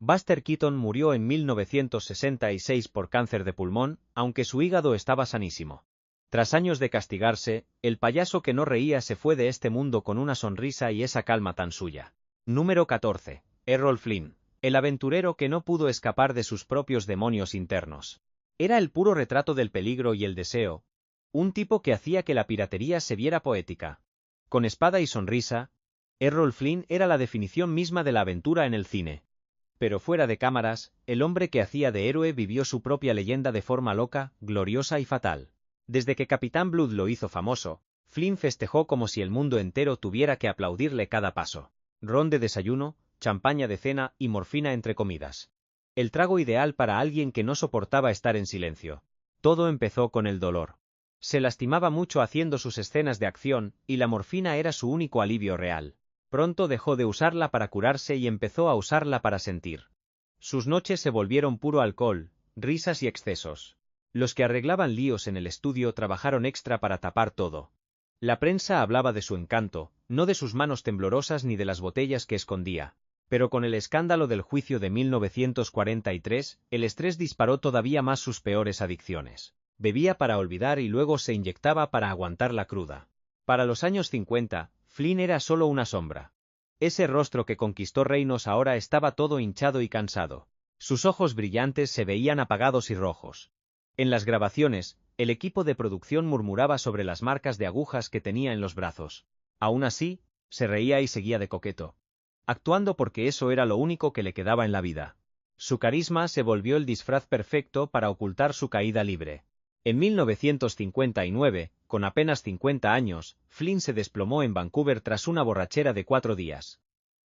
Buster Keaton murió en 1966 por cáncer de pulmón, aunque su hígado estaba sanísimo. Tras años de castigarse, el payaso que no reía se fue de este mundo con una sonrisa y esa calma tan suya. Número 14. Errol Flynn. El aventurero que no pudo escapar de sus propios demonios internos. Era el puro retrato del peligro y el deseo. Un tipo que hacía que la piratería se viera poética. Con espada y sonrisa, Errol Flynn era la definición misma de la aventura en el cine. Pero fuera de cámaras, el hombre que hacía de héroe vivió su propia leyenda de forma loca, gloriosa y fatal. Desde que Capitán Blood lo hizo famoso, Flynn festejó como si el mundo entero tuviera que aplaudirle cada paso. Ron de desayuno, champaña de cena y morfina entre comidas. El trago ideal para alguien que no soportaba estar en silencio. Todo empezó con el dolor. Se lastimaba mucho haciendo sus escenas de acción, y la morfina era su único alivio real. Pronto dejó de usarla para curarse y empezó a usarla para sentir. Sus noches se volvieron puro alcohol, risas y excesos. Los que arreglaban líos en el estudio trabajaron extra para tapar todo. La prensa hablaba de su encanto, no de sus manos temblorosas ni de las botellas que escondía. Pero con el escándalo del juicio de 1943, el estrés disparó todavía más sus peores adicciones. Bebía para olvidar y luego se inyectaba para aguantar la cruda. Para los años 50, Flynn era solo una sombra. Ese rostro que conquistó reinos ahora estaba todo hinchado y cansado. Sus ojos brillantes se veían apagados y rojos. En las grabaciones, el equipo de producción murmuraba sobre las marcas de agujas que tenía en los brazos. Aún así, se reía y seguía de coqueto. Actuando porque eso era lo único que le quedaba en la vida. Su carisma se volvió el disfraz perfecto para ocultar su caída libre. En 1959, con apenas 50 años, Flynn se desplomó en Vancouver tras una borrachera de 4 días.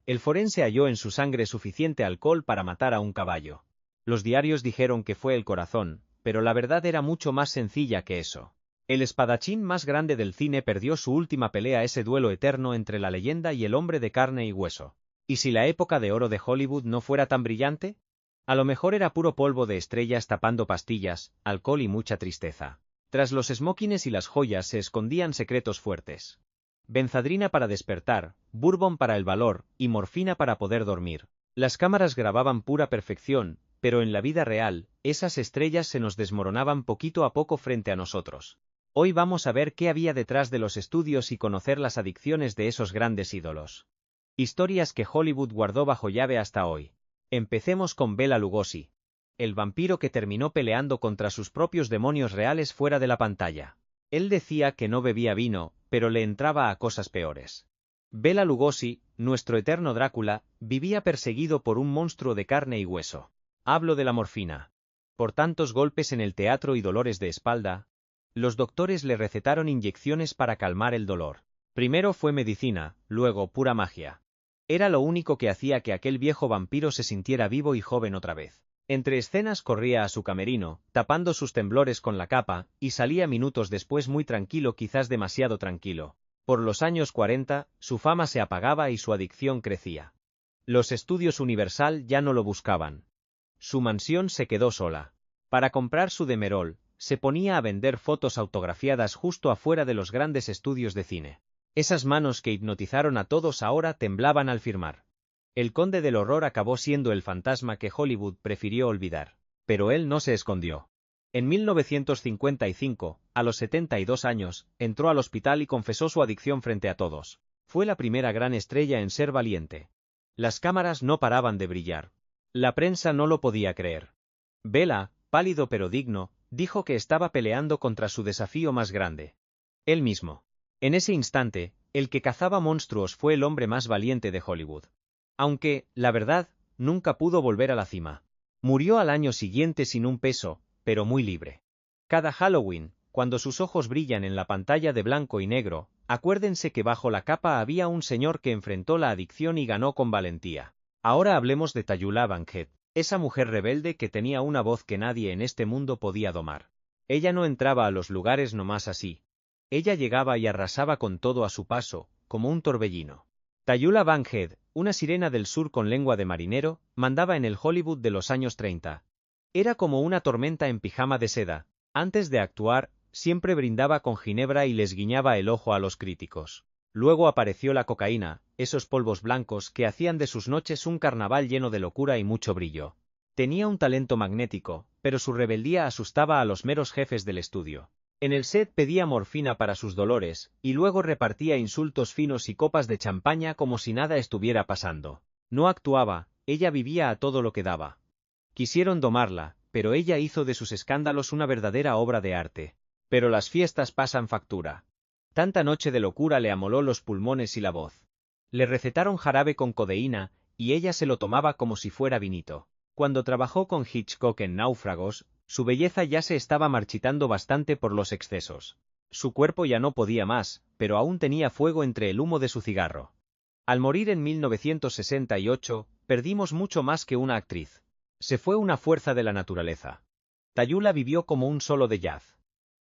El forense halló en su sangre suficiente alcohol para matar a un caballo. Los diarios dijeron que fue el corazón, pero la verdad era mucho más sencilla que eso. El espadachín más grande del cine perdió su última pelea, ese duelo eterno entre la leyenda y el hombre de carne y hueso. ¿Y si la época de oro de Hollywood no fuera tan brillante? A lo mejor era puro polvo de estrellas tapando pastillas, alcohol y mucha tristeza. Tras los smokines y las joyas se escondían secretos fuertes. Benzadrina para despertar, bourbon para el valor, y morfina para poder dormir. Las cámaras grababan pura perfección, pero en la vida real, esas estrellas se nos desmoronaban poquito a poco frente a nosotros. Hoy vamos a ver qué había detrás de los estudios y conocer las adicciones de esos grandes ídolos. Historias que Hollywood guardó bajo llave hasta hoy. Empecemos con Bela Lugosi. El vampiro que terminó peleando contra sus propios demonios reales fuera de la pantalla. Él decía que no bebía vino, pero le entraba a cosas peores. Bela Lugosi, nuestro eterno Drácula, vivía perseguido por un monstruo de carne y hueso. Hablo de la morfina. Por tantos golpes en el teatro y dolores de espalda, los doctores le recetaron inyecciones para calmar el dolor. Primero fue medicina, luego pura magia. Era lo único que hacía que aquel viejo vampiro se sintiera vivo y joven otra vez. Entre escenas corría a su camerino, tapando sus temblores con la capa, y salía minutos después muy tranquilo, quizás demasiado tranquilo. Por los años 40, su fama se apagaba y su adicción crecía. Los estudios Universal ya no lo buscaban. Su mansión se quedó sola. Para comprar su Demerol, se ponía a vender fotos autografiadas justo afuera de los grandes estudios de cine. Esas manos que hipnotizaron a todos ahora temblaban al firmar. El conde del horror acabó siendo el fantasma que Hollywood prefirió olvidar. Pero él no se escondió. En 1955, a los 72 años, entró al hospital y confesó su adicción frente a todos. Fue la primera gran estrella en ser valiente. Las cámaras no paraban de brillar. La prensa no lo podía creer. Bela, pálido pero digno, dijo que estaba peleando contra su desafío más grande. Él mismo. En ese instante, el que cazaba monstruos fue el hombre más valiente de Hollywood. Aunque, la verdad, nunca pudo volver a la cima. Murió al año siguiente sin un peso, pero muy libre. Cada Halloween, cuando sus ojos brillan en la pantalla de blanco y negro, acuérdense que bajo la capa había un señor que enfrentó la adicción y ganó con valentía. Ahora hablemos de Tayula Bankhead, esa mujer rebelde que tenía una voz que nadie en este mundo podía domar. Ella no entraba a los lugares nomás así. Ella llegaba y arrasaba con todo a su paso, como un torbellino. Tayula Bankhead, una sirena del sur con lengua de marinero, mandaba en el Hollywood de los años 30. Era como una tormenta en pijama de seda. Antes de actuar, siempre brindaba con ginebra y les guiñaba el ojo a los críticos. Luego apareció la cocaína, esos polvos blancos que hacían de sus noches un carnaval lleno de locura y mucho brillo. Tenía un talento magnético, pero su rebeldía asustaba a los meros jefes del estudio. En el set pedía morfina para sus dolores, y luego repartía insultos finos y copas de champaña como si nada estuviera pasando. No actuaba, ella vivía a todo lo que daba. Quisieron domarla, pero ella hizo de sus escándalos una verdadera obra de arte. Pero las fiestas pasan factura. Tanta noche de locura le amoló los pulmones y la voz. Le recetaron jarabe con codeína, y ella se lo tomaba como si fuera vinito. Cuando trabajó con Hitchcock en Náufragos, su belleza ya se estaba marchitando bastante por los excesos. Su cuerpo ya no podía más, pero aún tenía fuego entre el humo de su cigarro. Al morir en 1968, perdimos mucho más que una actriz. Se fue una fuerza de la naturaleza. Tayula vivió como un solo de jazz.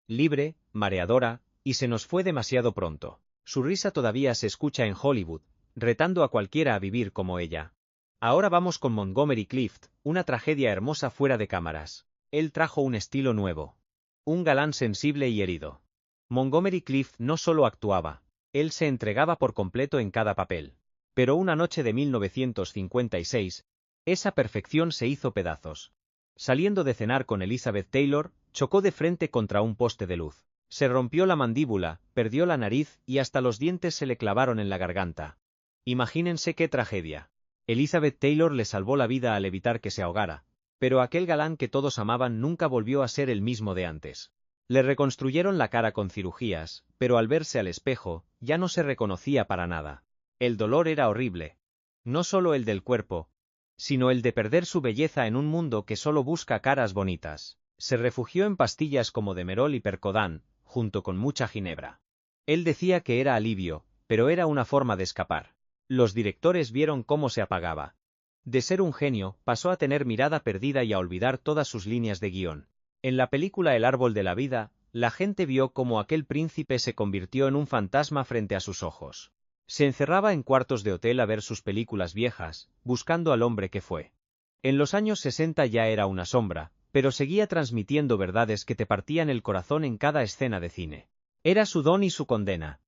Libre, mareadora, y se nos fue demasiado pronto. Su risa todavía se escucha en Hollywood, retando a cualquiera a vivir como ella. Ahora vamos con Montgomery Clift, una tragedia hermosa fuera de cámaras. Él trajo un estilo nuevo. Un galán sensible y herido. Montgomery Clift no solo actuaba, él se entregaba por completo en cada papel. Pero una noche de 1956, esa perfección se hizo pedazos. Saliendo de cenar con Elizabeth Taylor, chocó de frente contra un poste de luz. Se rompió la mandíbula, perdió la nariz y hasta los dientes se le clavaron en la garganta. Imagínense qué tragedia. Elizabeth Taylor le salvó la vida al evitar que se ahogara, pero aquel galán que todos amaban nunca volvió a ser el mismo de antes. Le reconstruyeron la cara con cirugías, pero al verse al espejo, ya no se reconocía para nada. El dolor era horrible. No solo el del cuerpo, sino el de perder su belleza en un mundo que solo busca caras bonitas. Se refugió en pastillas como Demerol y Percodan, junto con mucha ginebra. Él decía que era alivio, pero era una forma de escapar. Los directores vieron cómo se apagaba. De ser un genio, pasó a tener mirada perdida y a olvidar todas sus líneas de guión. En la película El árbol de la vida, la gente vio cómo aquel príncipe se convirtió en un fantasma frente a sus ojos. Se encerraba en cuartos de hotel a ver sus películas viejas, buscando al hombre que fue. En los años 60 ya era una sombra, pero seguía transmitiendo verdades que te partían el corazón en cada escena de cine. Era su don y su condena.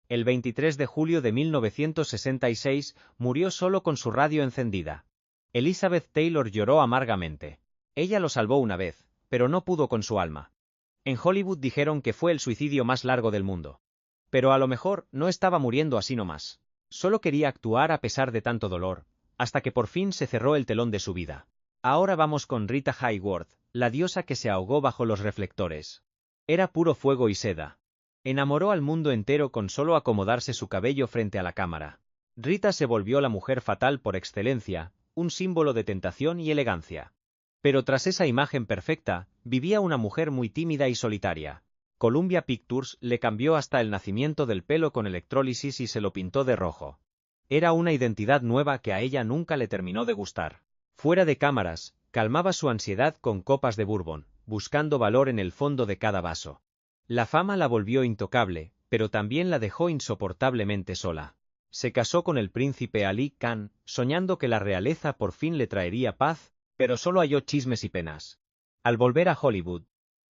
El 23 de julio de 1966 murió solo con su radio encendida. Elizabeth Taylor lloró amargamente. Ella lo salvó una vez, pero no pudo con su alma. En Hollywood dijeron que fue el suicidio más largo del mundo. Pero a lo mejor no estaba muriendo así nomás. Solo quería actuar a pesar de tanto dolor, hasta que por fin se cerró el telón de su vida. Ahora vamos con Rita Hayworth, la diosa que se ahogó bajo los reflectores. Era puro fuego y seda. Enamoró al mundo entero con solo acomodarse su cabello frente a la cámara. Rita se volvió la mujer fatal por excelencia, un símbolo de tentación y elegancia. Pero tras esa imagen perfecta, vivía una mujer muy tímida y solitaria. Columbia Pictures le cambió hasta el nacimiento del pelo con electrólisis y se lo pintó de rojo. Era una identidad nueva que a ella nunca le terminó de gustar. Fuera de cámaras, calmaba su ansiedad con copas de bourbon, buscando valor en el fondo de cada vaso. La fama la volvió intocable, pero también la dejó insoportablemente sola. Se casó con el príncipe Ali Khan, soñando que la realeza por fin le traería paz, pero solo halló chismes y penas. Al volver a Hollywood,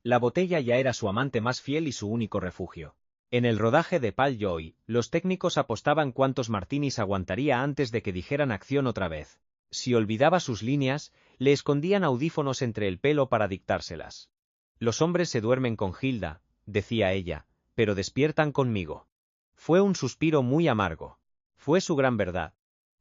la botella ya era su amante más fiel y su único refugio. En el rodaje de Pal Joy, los técnicos apostaban cuántos martinis aguantaría antes de que dijeran acción otra vez. Si olvidaba sus líneas, le escondían audífonos entre el pelo para dictárselas. Los hombres se duermen con Hilda, decía ella, pero despiertan conmigo. Fue un suspiro muy amargo. Fue su gran verdad.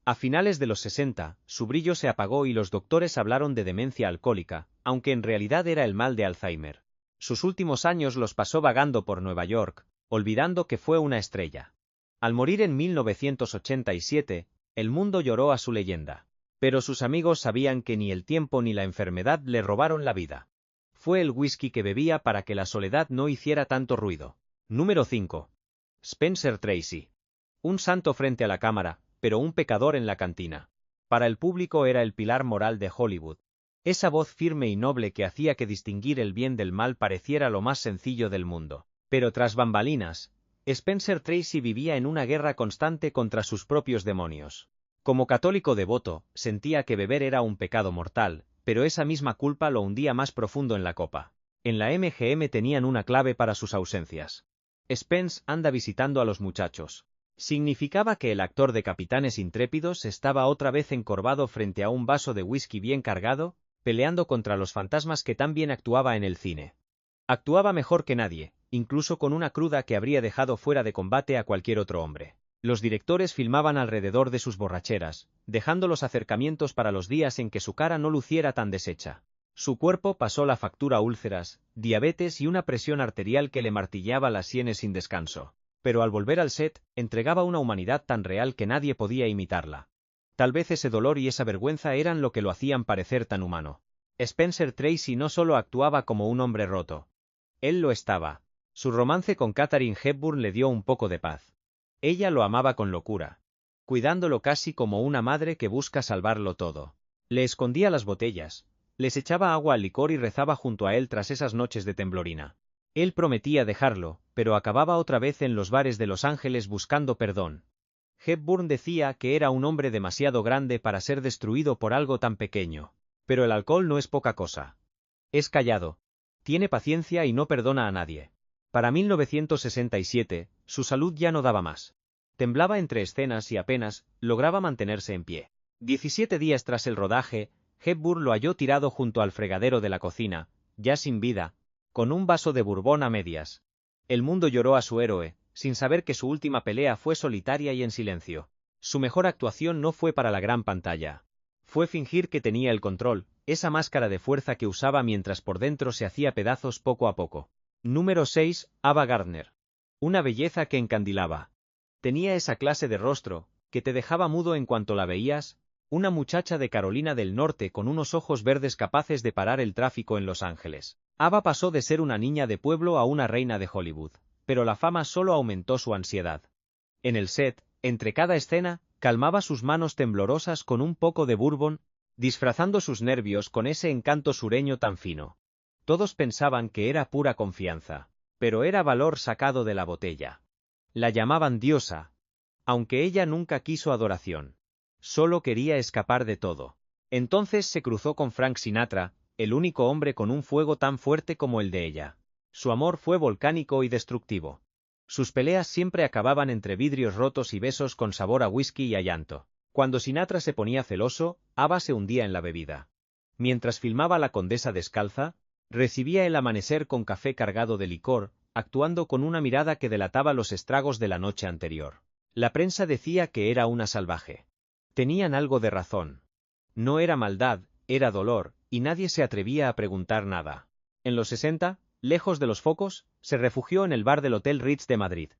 A finales de los 60, su brillo se apagó y los doctores hablaron de demencia alcohólica, aunque en realidad era el mal de Alzheimer. Sus últimos años los pasó vagando por Nueva York, olvidando que fue una estrella. Al morir en 1987, el mundo lloró a su leyenda. Pero sus amigos sabían que ni el tiempo ni la enfermedad le robaron la vida. Fue el whisky que bebía para que la soledad no hiciera tanto ruido. Número 5. Spencer Tracy. Un santo frente a la cámara, pero un pecador en la cantina. Para el público era el pilar moral de Hollywood. Esa voz firme y noble que hacía que distinguir el bien del mal pareciera lo más sencillo del mundo. Pero tras bambalinas, Spencer Tracy vivía en una guerra constante contra sus propios demonios. Como católico devoto, sentía que beber era un pecado mortal, pero esa misma culpa lo hundía más profundo en la copa. En la MGM tenían una clave para sus ausencias. Spence anda visitando a los muchachos. Significaba que el actor de Capitanes Intrépidos estaba otra vez encorvado frente a un vaso de whisky bien cargado, peleando contra los fantasmas que tan bien actuaba en el cine. Actuaba mejor que nadie, incluso con una cruda que habría dejado fuera de combate a cualquier otro hombre. Los directores filmaban alrededor de sus borracheras, dejando los acercamientos para los días en que su cara no luciera tan deshecha. Su cuerpo pasó la factura: úlceras, diabetes y una presión arterial que le martillaba las sienes sin descanso. Pero al volver al set, entregaba una humanidad tan real que nadie podía imitarla. Tal vez ese dolor y esa vergüenza eran lo que lo hacían parecer tan humano. Spencer Tracy no solo actuaba como un hombre roto. Él lo estaba. Su romance con Katharine Hepburn le dio un poco de paz. Ella lo amaba con locura, cuidándolo casi como una madre que busca salvarlo todo. Le escondía las botellas, les echaba agua al licor y rezaba junto a él tras esas noches de temblorina. Él prometía dejarlo, pero acababa otra vez en los bares de Los Ángeles buscando perdón. Hepburn decía que era un hombre demasiado grande para ser destruido por algo tan pequeño. Pero el alcohol no es poca cosa. Es callado. Tiene paciencia y no perdona a nadie. Para 1967, su salud ya no daba más. Temblaba entre escenas y apenas lograba mantenerse en pie. 17 días tras el rodaje, Hepburn lo halló tirado junto al fregadero de la cocina, ya sin vida, con un vaso de bourbon a medias. El mundo lloró a su héroe, sin saber que su última pelea fue solitaria y en silencio. Su mejor actuación no fue para la gran pantalla. Fue fingir que tenía el control, esa máscara de fuerza que usaba mientras por dentro se hacía pedazos poco a poco. Número 6. Ava Gardner. Una belleza que encandilaba. Tenía esa clase de rostro, que te dejaba mudo en cuanto la veías, una muchacha de Carolina del Norte con unos ojos verdes capaces de parar el tráfico en Los Ángeles. Ava pasó de ser una niña de pueblo a una reina de Hollywood, pero la fama solo aumentó su ansiedad. En el set, entre cada escena, calmaba sus manos temblorosas con un poco de bourbon, disfrazando sus nervios con ese encanto sureño tan fino. Todos pensaban que era pura confianza, pero era valor sacado de la botella. La llamaban diosa, aunque ella nunca quiso adoración. Solo quería escapar de todo. Entonces se cruzó con Frank Sinatra, el único hombre con un fuego tan fuerte como el de ella. Su amor fue volcánico y destructivo. Sus peleas siempre acababan entre vidrios rotos y besos con sabor a whisky y a llanto. Cuando Sinatra se ponía celoso, Ava se hundía en la bebida. Mientras filmaba La Condesa Descalza, recibía el amanecer con café cargado de licor, actuando con una mirada que delataba los estragos de la noche anterior. La prensa decía que era una salvaje. Tenían algo de razón. No era maldad, era dolor, y nadie se atrevía a preguntar nada. En los 60, lejos de los focos, se refugió en el bar del Hotel Ritz de Madrid.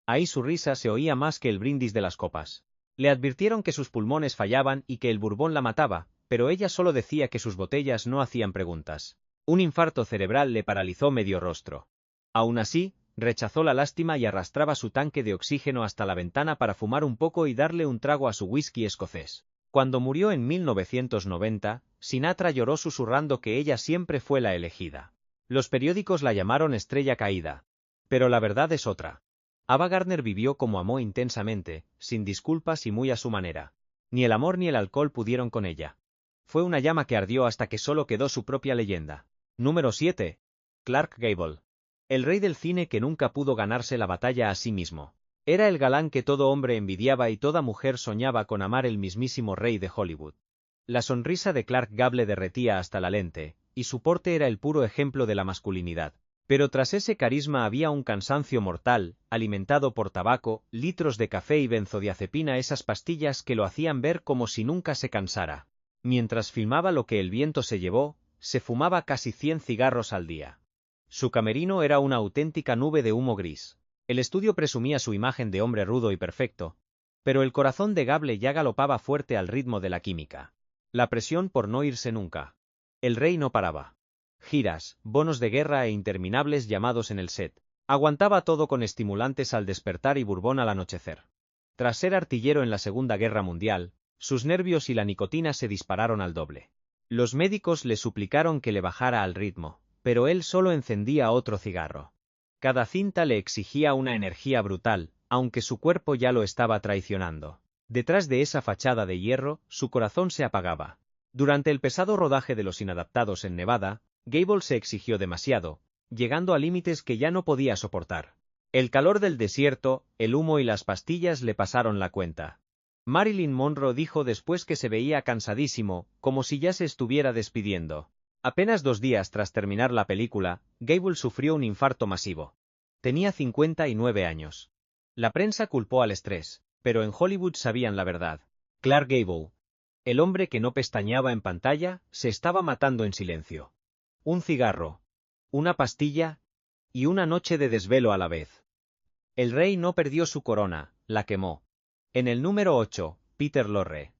Ahí su risa se oía más que el brindis de las copas. Le advirtieron que sus pulmones fallaban y que el bourbon la mataba, pero ella solo decía que sus botellas no hacían preguntas. Un infarto cerebral le paralizó medio rostro. Aún así, rechazó la lástima y arrastraba su tanque de oxígeno hasta la ventana para fumar un poco y darle un trago a su whisky escocés. Cuando murió en 1990, Sinatra lloró susurrando que ella siempre fue la elegida. Los periódicos la llamaron estrella caída. Pero la verdad es otra. Ava Gardner vivió como amó intensamente, sin disculpas y muy a su manera. Ni el amor ni el alcohol pudieron con ella. Fue una llama que ardió hasta que solo quedó su propia leyenda. Número 7. Clark Gable. El rey del cine que nunca pudo ganarse la batalla a sí mismo. Era el galán que todo hombre envidiaba y toda mujer soñaba con amar, el mismísimo rey de Hollywood. La sonrisa de Clark Gable derretía hasta la lente, y su porte era el puro ejemplo de la masculinidad. Pero tras ese carisma había un cansancio mortal, alimentado por tabaco, litros de café y benzodiazepina, esas pastillas que lo hacían ver como si nunca se cansara. Mientras filmaba Lo que el viento se llevó, se fumaba casi 100 cigarros al día. Su camerino era una auténtica nube de humo gris. El estudio presumía su imagen de hombre rudo y perfecto, pero el corazón de Gable ya galopaba fuerte al ritmo de la química. La presión por no irse nunca. El rey no paraba. Giras, bonos de guerra e interminables llamados en el set. Aguantaba todo con estimulantes al despertar y bourbon al anochecer. Tras ser artillero en la Segunda Guerra Mundial, sus nervios y la nicotina se dispararon al doble. Los médicos le suplicaron que le bajara al ritmo, pero él solo encendía otro cigarro. Cada cinta le exigía una energía brutal, aunque su cuerpo ya lo estaba traicionando. Detrás de esa fachada de hierro, su corazón se apagaba. Durante el pesado rodaje de Los Inadaptados en Nevada, Gable se exigió demasiado, llegando a límites que ya no podía soportar. El calor del desierto, el humo y las pastillas le pasaron la cuenta. Marilyn Monroe dijo después que se veía cansadísimo, como si ya se estuviera despidiendo. Apenas 2 días tras terminar la película, Gable sufrió un infarto masivo. Tenía 59 años. La prensa culpó al estrés, pero en Hollywood sabían la verdad. Clark Gable, el hombre que no pestañeaba en pantalla, se estaba matando en silencio. Un cigarro, una pastilla y una noche de desvelo a la vez. El rey no perdió su corona, la quemó. En el número 8, Peter Lorre.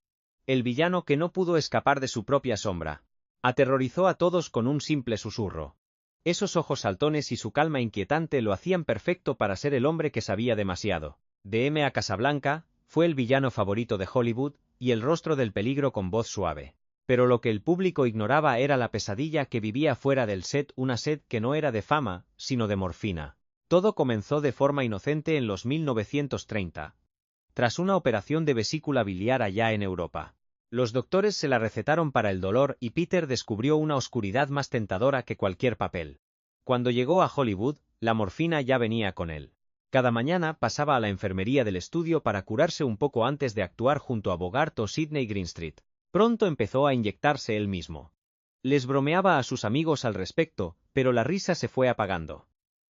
El villano que no pudo escapar de su propia sombra. Aterrorizó a todos con un simple susurro. Esos ojos saltones y su calma inquietante lo hacían perfecto para ser el hombre que sabía demasiado. D.M. a Casablanca, fue el villano favorito de Hollywood, y el rostro del peligro con voz suave. Pero lo que el público ignoraba era la pesadilla que vivía fuera del set, una sed que no era de fama, sino de morfina. Todo comenzó de forma inocente en los 1930. Tras una operación de vesícula biliar allá en Europa. Los doctores se la recetaron para el dolor y Peter descubrió una oscuridad más tentadora que cualquier papel. Cuando llegó a Hollywood, la morfina ya venía con él. Cada mañana pasaba a la enfermería del estudio para curarse un poco antes de actuar junto a Bogart o Sidney Greenstreet. Pronto empezó a inyectarse él mismo. Les bromeaba a sus amigos al respecto, pero la risa se fue apagando.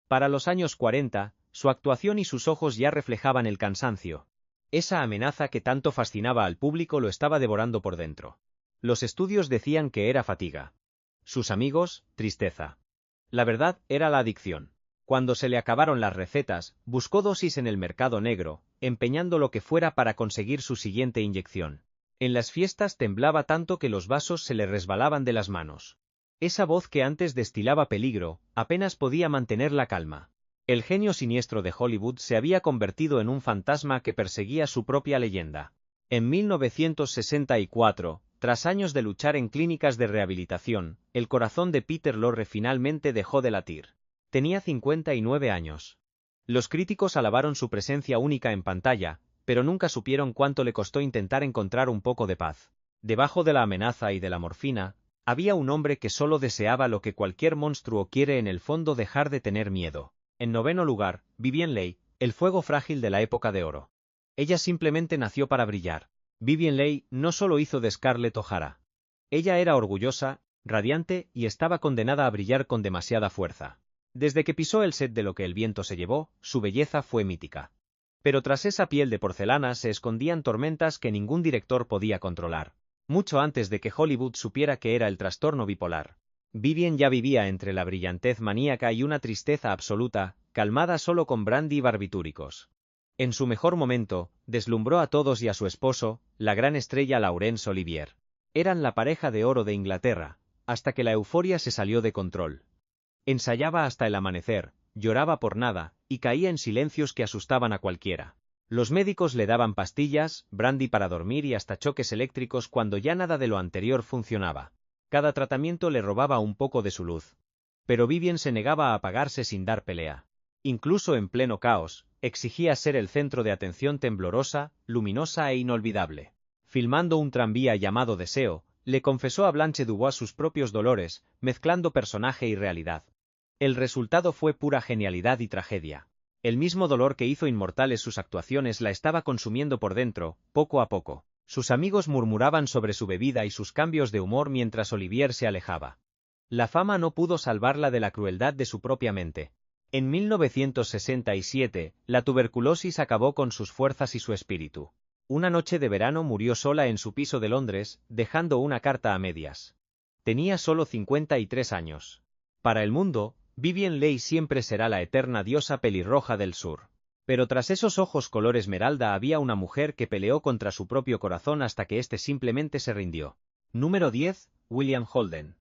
Para los años 40, su actuación y sus ojos ya reflejaban el cansancio. Esa amenaza que tanto fascinaba al público lo estaba devorando por dentro. Los estudios decían que era fatiga. Sus amigos, tristeza. La verdad era la adicción. Cuando se le acabaron las recetas, buscó dosis en el mercado negro, empeñando lo que fuera para conseguir su siguiente inyección. En las fiestas temblaba tanto que los vasos se le resbalaban de las manos. Esa voz que antes destilaba peligro, apenas podía mantener la calma. El genio siniestro de Hollywood se había convertido en un fantasma que perseguía su propia leyenda. En 1964, tras años de luchar en clínicas de rehabilitación, el corazón de Peter Lorre finalmente dejó de latir. Tenía 59 años. Los críticos alabaron su presencia única en pantalla, pero nunca supieron cuánto le costó intentar encontrar un poco de paz. Debajo de la amenaza y de la morfina, había un hombre que solo deseaba lo que cualquier monstruo quiere en el fondo: dejar de tener miedo. En 9º lugar, Vivien Leigh, el fuego frágil de la época de oro. Ella simplemente nació para brillar. Vivien Leigh no solo hizo de Scarlett O'Hara. Ella era orgullosa, radiante y estaba condenada a brillar con demasiada fuerza. Desde que pisó el set de Lo que el viento se llevó, su belleza fue mítica. Pero tras esa piel de porcelana se escondían tormentas que ningún director podía controlar. Mucho antes de que Hollywood supiera que era el trastorno bipolar. Vivien ya vivía entre la brillantez maníaca y una tristeza absoluta, calmada solo con brandy y barbitúricos. En su mejor momento, deslumbró a todos y a su esposo, la gran estrella Laurence Olivier. Eran la pareja de oro de Inglaterra, hasta que la euforia se salió de control. Ensayaba hasta el amanecer, lloraba por nada, y caía en silencios que asustaban a cualquiera. Los médicos le daban pastillas, brandy para dormir y hasta choques eléctricos cuando ya nada de lo anterior funcionaba. Cada tratamiento le robaba un poco de su luz. Pero Vivien se negaba a apagarse sin dar pelea. Incluso en pleno caos, exigía ser el centro de atención, temblorosa, luminosa e inolvidable. Filmando un tranvía llamado Deseo, le confesó a Blanche Dubois sus propios dolores, mezclando personaje y realidad. El resultado fue pura genialidad y tragedia. El mismo dolor que hizo inmortales sus actuaciones la estaba consumiendo por dentro, poco a poco. Sus amigos murmuraban sobre su bebida y sus cambios de humor mientras Olivier se alejaba. La fama no pudo salvarla de la crueldad de su propia mente. En 1967, la tuberculosis acabó con sus fuerzas y su espíritu. Una noche de verano murió sola en su piso de Londres, dejando una carta a medias. Tenía solo 53 años. Para el mundo, Vivien Leigh siempre será la eterna diosa pelirroja del sur. Pero tras esos ojos color esmeralda había una mujer que peleó contra su propio corazón hasta que éste simplemente se rindió. Número 10, William Holden.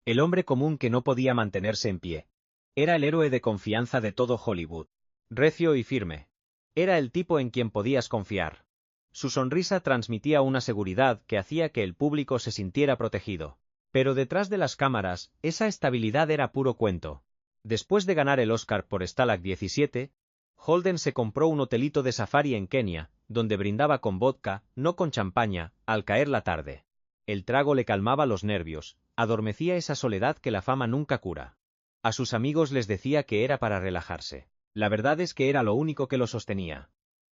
El hombre común que no podía mantenerse en pie. Era el héroe de confianza de todo Hollywood. Recio y firme. Era el tipo en quien podías confiar. Su sonrisa transmitía una seguridad que hacía que el público se sintiera protegido. Pero detrás de las cámaras, esa estabilidad era puro cuento. Después de ganar el Oscar por Stalag 17, Holden se compró un hotelito de safari en Kenia, donde brindaba con vodka, no con champaña, al caer la tarde. El trago le calmaba los nervios, adormecía esa soledad que la fama nunca cura. A sus amigos les decía que era para relajarse. La verdad es que era lo único que lo sostenía.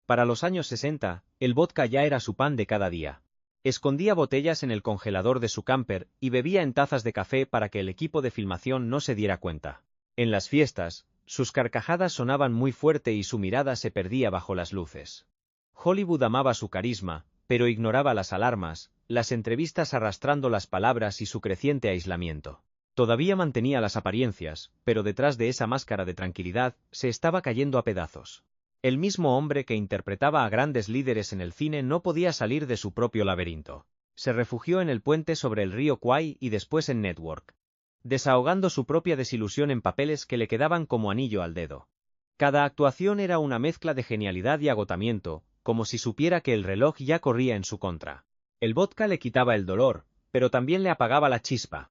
Para los años 60, el vodka ya era su pan de cada día. Escondía botellas en el congelador de su camper y bebía en tazas de café para que el equipo de filmación no se diera cuenta. En las fiestas, sus carcajadas sonaban muy fuerte y su mirada se perdía bajo las luces. Hollywood amaba su carisma, pero ignoraba las alarmas, las entrevistas arrastrando las palabras y su creciente aislamiento. Todavía mantenía las apariencias, pero detrás de esa máscara de tranquilidad, se estaba cayendo a pedazos. El mismo hombre que interpretaba a grandes líderes en el cine no podía salir de su propio laberinto. Se refugió en el puente sobre el río Kwai y después en Network, desahogando su propia desilusión en papeles que le quedaban como anillo al dedo. Cada actuación era una mezcla de genialidad y agotamiento, como si supiera que el reloj ya corría en su contra. El vodka le quitaba el dolor, pero también le apagaba la chispa.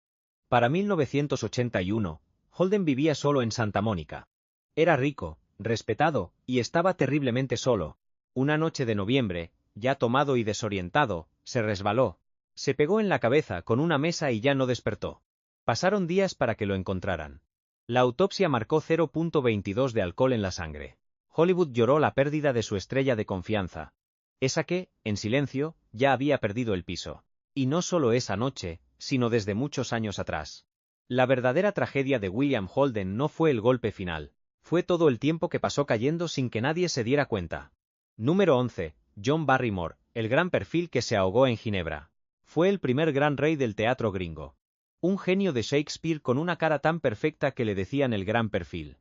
Para 1981, Holden vivía solo en Santa Mónica. Era rico, respetado, y estaba terriblemente solo. Una noche de noviembre, ya tomado y desorientado, se resbaló. Se pegó en la cabeza con una mesa y ya no despertó. Pasaron días para que lo encontraran. La autopsia marcó 0.22 de alcohol en la sangre. Hollywood lloró la pérdida de su estrella de confianza. Esa que, en silencio, ya había perdido el piso. Y no solo esa noche, sino desde muchos años atrás. La verdadera tragedia de William Holden no fue el golpe final, fue todo el tiempo que pasó cayendo sin que nadie se diera cuenta. Número 11. John Barrymore, el gran perfil que se ahogó en Ginebra. Fue el primer gran rey del teatro gringo. Un genio de Shakespeare con una cara tan perfecta que le decían el gran perfil.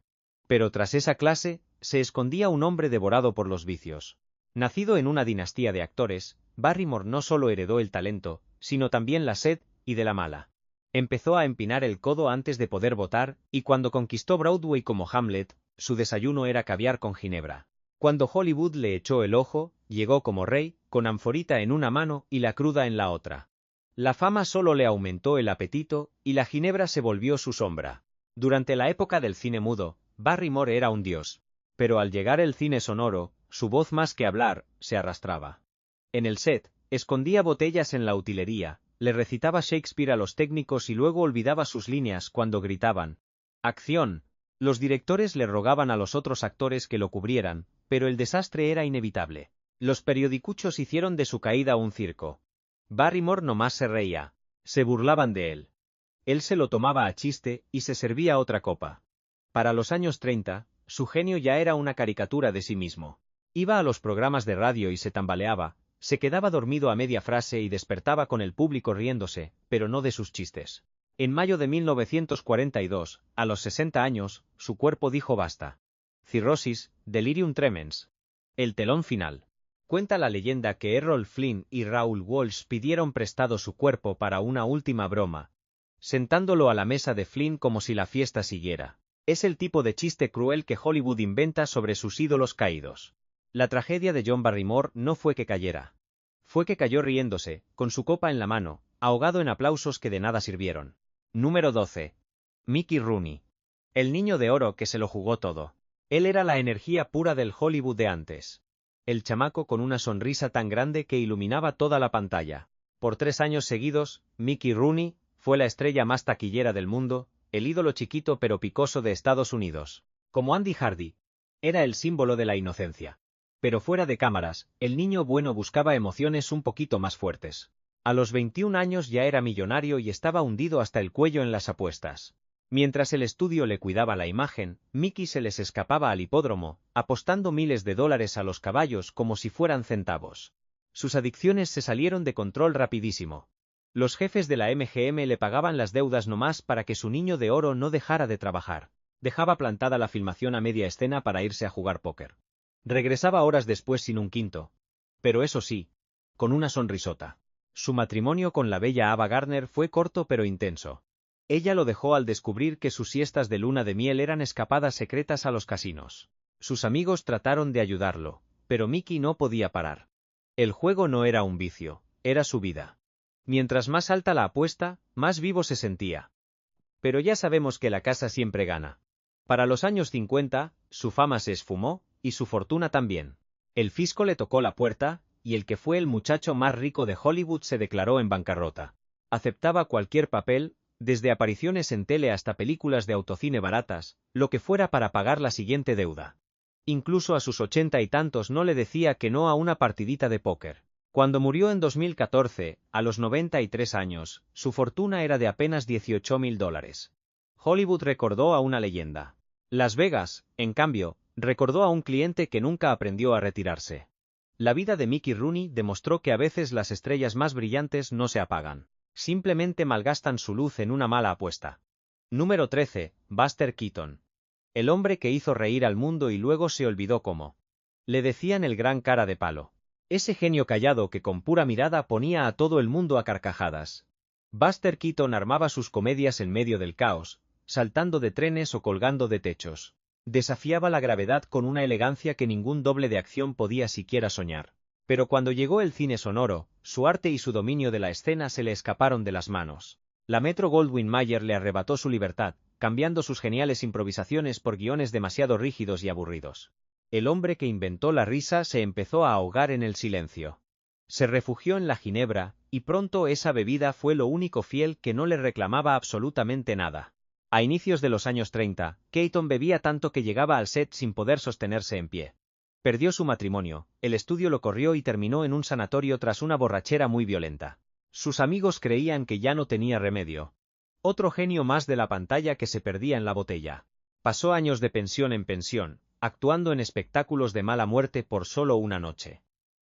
Pero tras esa clase, se escondía un hombre devorado por los vicios. Nacido en una dinastía de actores, Barrymore no solo heredó el talento, sino también la sed, y de la mala. Empezó a empinar el codo antes de poder votar, y cuando conquistó Broadway como Hamlet, su desayuno era caviar con ginebra. Cuando Hollywood le echó el ojo, llegó como rey, con anforita en una mano y la cruda en la otra. La fama solo le aumentó el apetito, y la ginebra se volvió su sombra. Durante la época del cine mudo, Barrymore era un dios. Pero al llegar el cine sonoro, su voz más que hablar, se arrastraba. En el set, escondía botellas en la utilería, le recitaba Shakespeare a los técnicos y luego olvidaba sus líneas cuando gritaban ¡acción! Los directores le rogaban a los otros actores que lo cubrieran, pero el desastre era inevitable. Los periodicuchos hicieron de su caída un circo. Barrymore nomás se reía. Se burlaban de él. Él se lo tomaba a chiste y se servía otra copa. Para los años 30, su genio ya era una caricatura de sí mismo. Iba a los programas de radio y se tambaleaba, se quedaba dormido a media frase y despertaba con el público riéndose, pero no de sus chistes. En mayo de 1942, a los 60 años, su cuerpo dijo basta. Cirrosis, delirium tremens. El telón final. Cuenta la leyenda que Errol Flynn y Raoul Walsh pidieron prestado su cuerpo para una última broma, sentándolo a la mesa de Flynn como si la fiesta siguiera. Es el tipo de chiste cruel que Hollywood inventa sobre sus ídolos caídos. La tragedia de John Barrymore no fue que cayera. Fue que cayó riéndose, con su copa en la mano, ahogado en aplausos que de nada sirvieron. Número 12. Mickey Rooney. El niño de oro que se lo jugó todo. Él era la energía pura del Hollywood de antes. El chamaco con una sonrisa tan grande que iluminaba toda la pantalla. Por 3 años seguidos, Mickey Rooney fue la estrella más taquillera del mundo, el ídolo chiquito pero picoso de Estados Unidos. Como Andy Hardy, era el símbolo de la inocencia. Pero fuera de cámaras, el niño bueno buscaba emociones un poquito más fuertes. A los 21 años ya era millonario y estaba hundido hasta el cuello en las apuestas. Mientras el estudio le cuidaba la imagen, Mickey se les escapaba al hipódromo, apostando miles de dólares a los caballos como si fueran centavos. Sus adicciones se salieron de control rapidísimo. Los jefes de la MGM le pagaban las deudas nomás para que su niño de oro no dejara de trabajar. Dejaba plantada la filmación a media escena para irse a jugar póker. Regresaba horas después sin un quinto. Pero eso sí, con una sonrisota. Su matrimonio con la bella Ava Gardner fue corto pero intenso. Ella lo dejó al descubrir que sus siestas de luna de miel eran escapadas secretas a los casinos. Sus amigos trataron de ayudarlo, pero Mickey no podía parar. El juego no era un vicio, era su vida. Mientras más alta la apuesta, más vivo se sentía. Pero ya sabemos que la casa siempre gana. Para los años 50, su fama se esfumó, y su fortuna también. El fisco le tocó la puerta, y el que fue el muchacho más rico de Hollywood se declaró en bancarrota. Aceptaba cualquier papel, desde apariciones en tele hasta películas de autocine baratas, lo que fuera para pagar la siguiente deuda. Incluso a sus 80 y tantos no le decía que no a una partidita de póker. Cuando murió en 2014, a los 93 años, su fortuna era de apenas $18.000. Hollywood recordó a una leyenda. Las Vegas, en cambio, recordó a un cliente que nunca aprendió a retirarse. La vida de Mickey Rooney demostró que a veces las estrellas más brillantes no se apagan. Simplemente malgastan su luz en una mala apuesta. Número 13. Buster Keaton. El hombre que hizo reír al mundo y luego se olvidó cómo. Le decían el gran cara de palo. Ese genio callado que con pura mirada ponía a todo el mundo a carcajadas. Buster Keaton armaba sus comedias en medio del caos, saltando de trenes o colgando de techos. Desafiaba la gravedad con una elegancia que ningún doble de acción podía siquiera soñar. Pero cuando llegó el cine sonoro, su arte y su dominio de la escena se le escaparon de las manos. La Metro-Goldwyn-Mayer le arrebató su libertad, cambiando sus geniales improvisaciones por guiones demasiado rígidos y aburridos. El hombre que inventó la risa se empezó a ahogar en el silencio. Se refugió en la ginebra, y pronto esa bebida fue lo único fiel que no le reclamaba absolutamente nada. A inicios de los años 30, Keaton bebía tanto que llegaba al set sin poder sostenerse en pie. Perdió su matrimonio, el estudio lo corrió y terminó en un sanatorio tras una borrachera muy violenta. Sus amigos creían que ya no tenía remedio. Otro genio más de la pantalla que se perdía en la botella. Pasó años de pensión en pensión, actuando en espectáculos de mala muerte por solo una noche.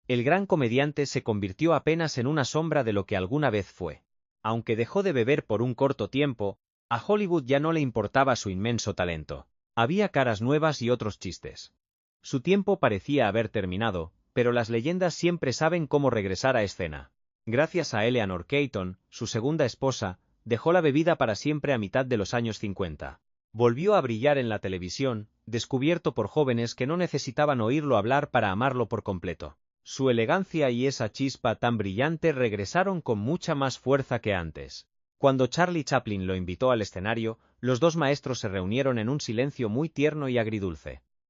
El gran comediante se convirtió apenas en una sombra de lo que alguna vez fue. Aunque dejó de beber por un corto tiempo, a Hollywood ya no le importaba su inmenso talento. Había caras nuevas y otros chistes. Su tiempo parecía haber terminado, pero las leyendas siempre saben cómo regresar a escena. Gracias a Eleanor Keaton, su segunda esposa, dejó la bebida para siempre a mitad de los años 50. Volvió a brillar en la televisión, descubierto por jóvenes que no necesitaban oírlo hablar para amarlo por completo. Su elegancia y esa chispa tan brillante regresaron con mucha más fuerza que antes. Cuando Charlie Chaplin lo invitó al escenario, los dos maestros se reunieron en un silencio muy tierno y agridulce.